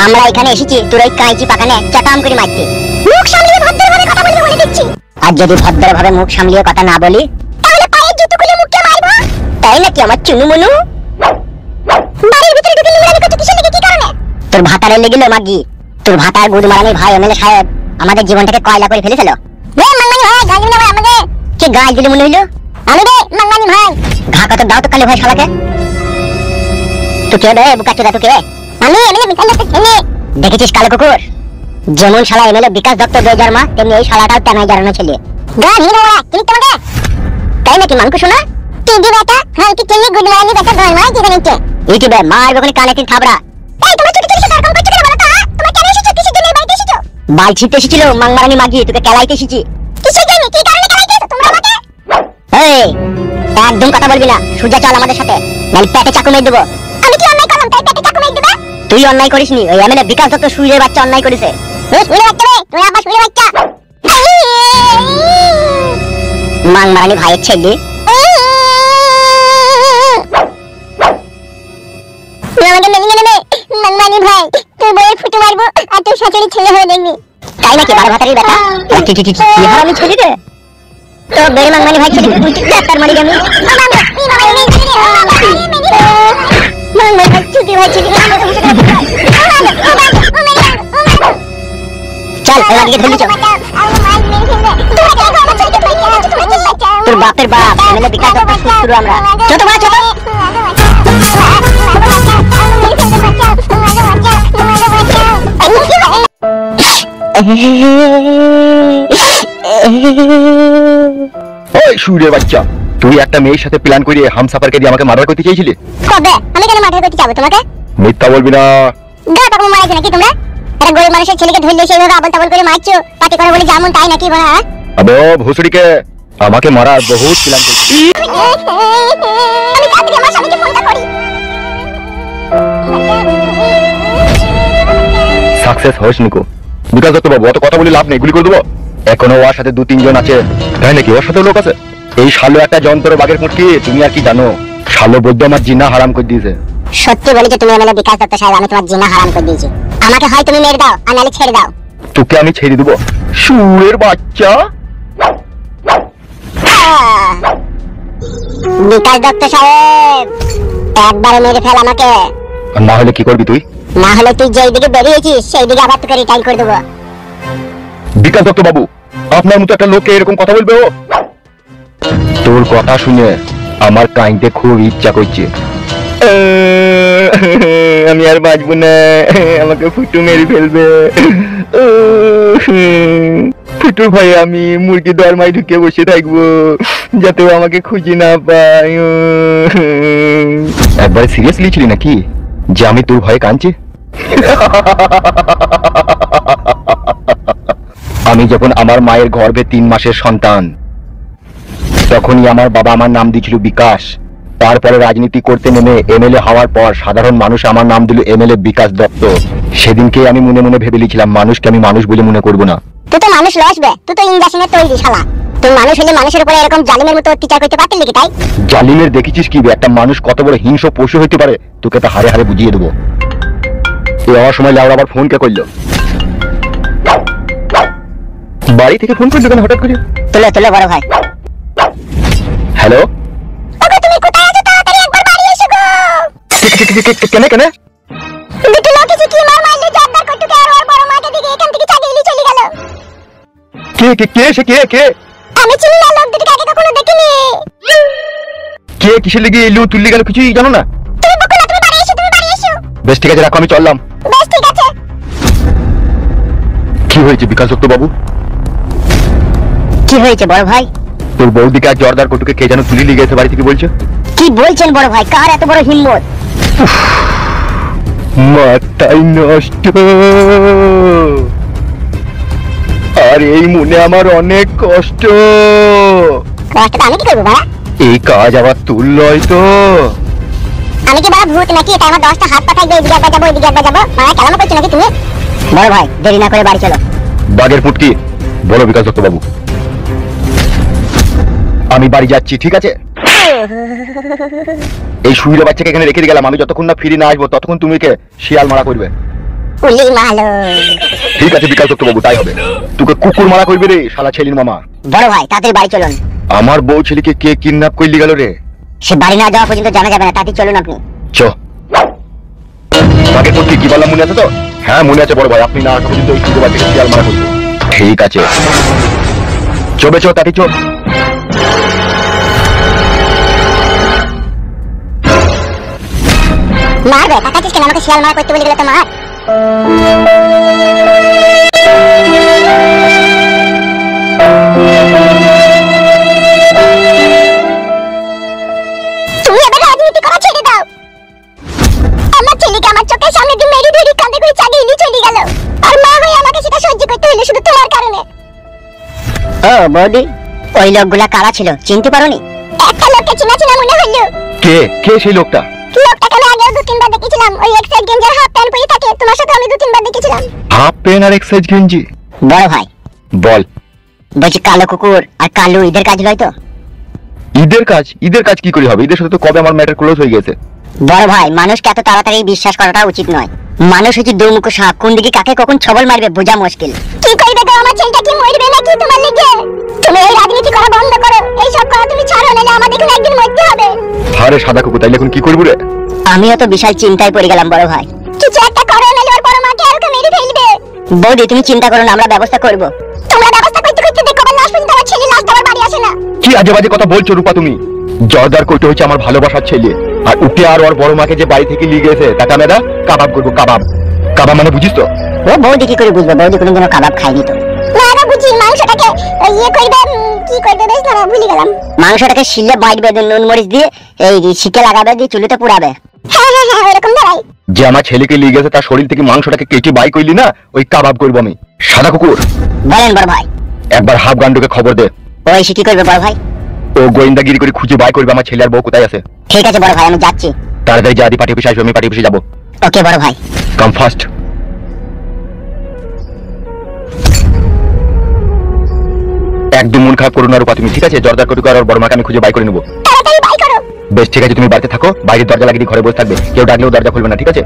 আমরা এখানে এসেছি তোর ওই কাঁচি পাকানে চাটাম করে মারতে। মুখ সামলিয়ে ভদ্রভাবে কথা বলবি বলে দিচ্ছি। আর যদি ভদ্রভাবে মুখ সামলিয়ে কথা না বলি তাহলে পায়ের জুতো খুলে মুখে মারবো। তাই নাকি আমার চুনু মনু? বাড়ির ভিতরে ঢুকে নোংরামি করতে কিসের লেগে, কি কারণে? তোর ভাতারে লেগেলো মাগি। তোর ভাতার গুদমারানির ভাই এমএলএ সাহেব আমাদের জীবনটাকে কয়লা করে ফেলেছিল। রে মাঙ্গানি ভাই, গাল দিবি না ভাই আমাকে। কি গাল দিলি মনে হইলো? আমি রে মাঙ্গানি ভাই। ঘা কত দাও তো কালে ভাই শালাকে। তুই কে রে বুকা চোদা? তুই কে? আমি এমএলএ বিকাশ দত্ত ছেলে। দেখেছিস কালো কুকুর, যেমন শালা এমএলএ বিকাশ দত্ত বেজার মা, তেমনি এই শালাটাও টানাই জারানো ছেলে। গা হিরো ওরা কি তোমাকে? তাই নাকি মাংকু শোনা? তুই দি বেটা, হ্যাঁ কি ছেলে গুড মর্নিং বেটা দই মাই কি জানিস? এই কি বে মার বকনি কানে তিন থাবড়া। এই তোমার ছোট ছোট কার কম করতে কেন বলো তো? তোমরা কেন এসেছো? কিসের জন্য বাড়িতে এসেছো? বাল ছিটতে এসেছিল মাংমারানি মাগি, তোকে কেলাইতে এসেছি। কিসের জন্য, কি কারণে কেলাইতে এসেছো তোমরা আমাকে? এই একদম কথা বলবি না, সোজা চল আমাদের সাথে, নালে পেটে চাকু মেরে দেব। আমি কি অন্যায় করলাম তাই পেটে চাকু মেরে দেব? তুই অন্যায় করিসনি, ওই এমএলএ বিকাশ দত্ত সুইরের বাচ্চা অন্যায় করেছে। তুই সুইরের বাচ্চা রে, তুই আবার সুইরের বাচ্চা। মাংমারানি ভাইয়ের ছেলে। আমাকে মেনে নেবে মাংমারানি ভাই, তুই বইয়ের ফুটে মারবো আর তুই শাশুড়ি ছেলে হয়ে দেখবি। তাই নাকি বারো ভাতারি বেটা? কি হারামি ছেলে রে তো বেরে মাংমারানি ভাই ছেলে, তুই কি ডাক্তার মারি আমি? চল এদিকে ধরে চল। তোর বাপের বাপ এমএলএ বিকাশ দত্ত শুরু আমরা। ছোট ভাই ছোট ওই সুরের বাচ্চা, তুই একটা মেয়ের সাথে প্ল্যান করে হামসাফারকে দিয়ে আমাকে মার্ডার করতে চেয়েছিলি। কবে? আমি কেন মার্ডার করতে যাব তোমাকে? মিথ্যা বলবি না। গা টাকা মারাইছ নাকি তোমরা? একটা গরিব মানুষের ছেলেকে ধরলে সেইভাবে আবল তাবল করে মারছো, পাটি করে বলি যেমন তাই নাকি বলা? আবে ভুসুড়িকে আমাকে মারার বহুত প্ল্যান করছিস। আমি তাড়াতাড়ি আমার স্বামীকে ফোনটা করি। সাকসেস হইস নিকো। বিকাশ দত্ত বাবু, অত কথা বলে লাভ নেই, গুলি করে দেবো। এখনো ওর সাথে 2-3 জন আছে। তাই নাকি? ওর সাথে লোক আছে? এই শালো একটা যন্ত্র বাগের মুটকি, তুমি আর কি জানো? শালো বৈদ্য আমার জিনা হারাম করে দিয়েছে। সত্যি বলি যে তুমি এমএলএ বিকাশ দত্ত সাহেব, আমি তোমার জিনা হারাম করে দিয়েছি। আমাকে হয় তুমি মেরে দাও আর নালে ছেড়ে দাও। তোকে আমি ছেড়ে দেবো সুরের বাচ্চা। বিকাশ দত্ত সাহেব একবারে মেরে ফেল আমাকে। আর না হলে কি করবি তুই? না হলে তুই যেই দিকে বেরিয়েছিস সেই দিকে আবার তোকে রিটাইল করে দেবো। বিকাশ দত্ত বাবু, আপনার মতো একটা লোককে এরকম কথা বলবে ও? তোর কথা শুনে আমার কাইতে খুব ইচ্ছা করছে। আমি আর বাঁচবো না, আমাকে ফুটু মেরে ফেলবে। ফুটুর ভয়ে আমি মুরগি দরমায় ঢুকে বসে থাকবো, যাতে ও আমাকে খুঁজে না পায়। একবার সিরিয়াসলি ছিলি নাকি যে আমি তোর ভয়ে কাঁদছি? আমি যখন আমার মায়ের গর্ভে 3 মাসের সন্তান, তখনই আমার বাবা আমার নাম দিয়েছিল বিকাশ। তারপরে রাজনীতি করতে নেমে এমএলএ হওয়ার পর সাধারণ মানুষ আমার নাম দিল এমএলএ বিকাশ দত্ত। সেদিনকে আমি মনে মনে ভেবে লিখলাম, মানুষকে আমি মানুষ বলে মনে করবো না। তুই তো মানুষ লসবে, তুই তো ইঞ্জেকশনের তৈরি শালা। তুই মানুষ হলে মানুষের উপরে এরকম জালিমের মতো অত্যাচার করতে পারতিস নাকি? তাই জালিমের দেখেছিস কি একটা মানুষ কত বড় হিংস্র পশু হইতে পারে, তোকে তো হারে হারে বুঝিয়ে দেবো। এই হওয়ার সময় লাউড়া আবার ফোন কে করলো? বাড়ি থেকে ফোন করলো কেন হঠাৎ করে? তুলে তুলে বড় ভাই। হ্যালো, তুমি কোথায় আছো? তাড়াতাড়ি একবার বাড়ি এসো গো। কেন কেন? দুটো লোক এসে কি মার মারলো, জব্দার কটুকে আর ওর বড় মাকে দিকে এখান থেকে চালিয়ে চলে গেল। কে কে কে সে কে কে? আমি চিনি না, লোক দুটোকে আগে কখনো দেখিনি। কে কিসের লেগে এলো তুললি গেল কিছুই জানো না? তুমি বকো না, তুমি বাড়ি এসো, তুমি বাড়ি এসো। বেশ ঠিক আছে, রাখো, আমি চললাম। বেশ ঠিক আছে। কি হয়েছে বিকাশ দত্ত বাবু? কি হয়েছে বড় ভাই? তোর বৌদিকে আর জর্দার কটুকে কে যেন তুলি লিয়ে গেছে বাড়ি থেকে বলছে। কি বলছেন বড় ভাই? কার এত বড় হিম্মত? মাথায় নষ্ট। আর এই মনে আমার অনেক কষ্ট। কষ্টটা আমি কি করবো বাড়া? এই কাজ আবার তুল লয় তো। আমি কি বাড়া ভূত নাকি? তাই আমার 10টা হাত পা থাকবে, এদিকে একবার যাবো ওইদিকে একবার যাবো। মারা কেলামো করছো নাকি তুমি? বড় ভাই দেরি না করে বাড়ি চলো। বাঘের ফুটকি, বলো বিকাশ দত্ত বাবু। আমি বাড়ি যাচ্ছি, ঠিক আছে? এই সুবিধা বাচ্চাকে এখানে রেখে দিয়ে গেলাম, আমি যতক্ষণ না ফিরে না আসবো ততক্ষণ তুমি কে শিয়াল মারা করবে। উলি মালো। ঠিক আছে বিকাশ দত্ত বাবু, তাই হবে। তোকে কুকুর মারা করবে রে শালা ছেলির মামা। বড় ভাই তাড়াতাড়ি বাড়ি চলুন। আমার বউ ছেলেকে কে কিডন্যাপ করলি গেল রে? সে বাড়ি না যাওয়া পর্যন্ত জানা যাবে না, তাড়াতাড়ি চলুন আপনি। চ বাঘের ফুটকি, কি বললাম মনে আছে তো? হ্যাঁ মনে আছে বড় ভাই, আপনি না আসা পর্যন্ত ওই সুবিধা বাচ্চাকে শিয়াল মারা করবে। ঠিক আছে, চবে চো তাড়াতাড়ি চো। মারবে তাকাচ্ছিস কেন? আমাকে শিয়াল মারা করতে বলে গেলে তো মার। তুমি এবার রাজনীতি করা ছেড়ে দাও। আমার ছেলেকে আমার চোখের সামনে দিয়ে মেরে ধরে কাঁদে করে চাগিয়ে নিয়ে চলে গেল, আর মা হয়ে আমাকে সেটা সহ্য করতে হলো শুধু তোমার কারণে। ও বৌদি, ওই লোকগুলা কারা ছিল চিনতে পারোনি? একটা লোককে চেনা চেনা মনে হলো। কে কে সেই লোকটা? লোকটাকে আমি আগেও 2-3 বার দেখেছিলাম, ওই এক্সাইজ গেঞ্জার হাফ প্যান্ট পরে থাকে। তোমার সাথে আমি 2-3 বার দেখেছিলাম। হাফ প্যান্ট আর এক্সাইজ গেঞ্জি? বড় ভাই বল। বলছি কালো কুকুর আর কালু ঈদের কাজ লয় তো? ঈদের কাজ? ঈদের কাজ কি করে হবে? ঈদের সাথে তো কবে আমার ম্যাটার ক্লোজ হয়ে গেছে। বড় ভাই মানুষকে এত তাড়াতাড়ি বিশ্বাস করাটা উচিত নয়। মানুষ হচ্ছে দুমুখ সাপ, কোন দিকে কাকে কখন ছবল মারবে বোঝা মুশকিল। কি করবে গো? আমার ছেলেটা কি মরবে নাকি তোমার লেগে? তুমি এই রাজনীতি করা বন্ধ করো, এই সব করা তুমি ছাড়ো, নাহলে আমাদের এখানে একদিন মরতে হবে। আরে সাদা কুকুর, তাইলে এখন কি করবো রে? আমিও তো বিশাল চিন্তায় পড়ে গেলাম বড় ভাই। কিছু একটা করো, নাহলে ওর বড় মাকে আরো মেরে ফেলবে। বৌদি তুমি চিন্তা করো না, আমরা ব্যবস্থা করব। তোমরা ব্যবস্থা করতে করতে দেখো আবার লাশ পর্যন্ত আমার ছেলে লাশটা আমার বাড়ি আসে না। কি আজে বাজে কথা বলছো রূপা তুমি? জর্দার কইতে হচ্ছে আমার ভালোবাসার ছেলে, আর উঠে আর ওর বড় মাকে যে বাড়ি থেকে নিয়ে গেছে তাকে আমরা কাবাব করবো। কাবাব কাবাব মানে বুঝিস তো? ও বৌদি কি করে বুঝবে? বৌদি কোনোদিনও কাবাব খায়নি তো। না না বুঝি, মাংসটাকে ইয়ে করবে, কি করবে বেশ না ভুলে গেলাম। মাংসটাকে শিলে বাইটবে, নুন মরিচ দিয়ে এই শিকে লাগাবে, দিয়ে চুলিতে পুরাবে। হ্যাঁ হ্যাঁ হ্যাঁ এরকম দাঁড়াই। যে আমার ছেলেকে নিয়ে গেছে তার শরীর থেকে মাংসটাকে কেটে বাই করলি না, ওই কাবাব করবো আমি। সাদা কুকুর বলেন বড় ভাই। একবার হাফ গান্ডুকে খবর দে। ও এসে কি করবে বড় ভাই? ও গোয়েন্দাগিরি করে খুঁজে বাই করবে আমার ছেলে আর বউ কোথায় আছে। ঠিক আছে বড় ভাই, আমি যাচ্ছি। তাড়াতাড়ি যা, পার্টি অফিসে আসবে, আমি পার্টি অফিসে যাবো। ওকে বড় ভাই। কাম ফাস্ট। একদম মন খারাপ করো না রূপা তুমি, ঠিক আছে? জর্দার কটুক আর ওর বড় মাকে আমি খুঁজে বাই করে নেবো। তাড়াতাড়ি বাই করো। বেশ ঠিক আছে, তুমি বাড়িতে থাকো, বাইরে দরজা লাগিয়ে ঘরে বসে থাকবে, কেউ ডাকলেও দরজা খুলবে না, ঠিক আছে?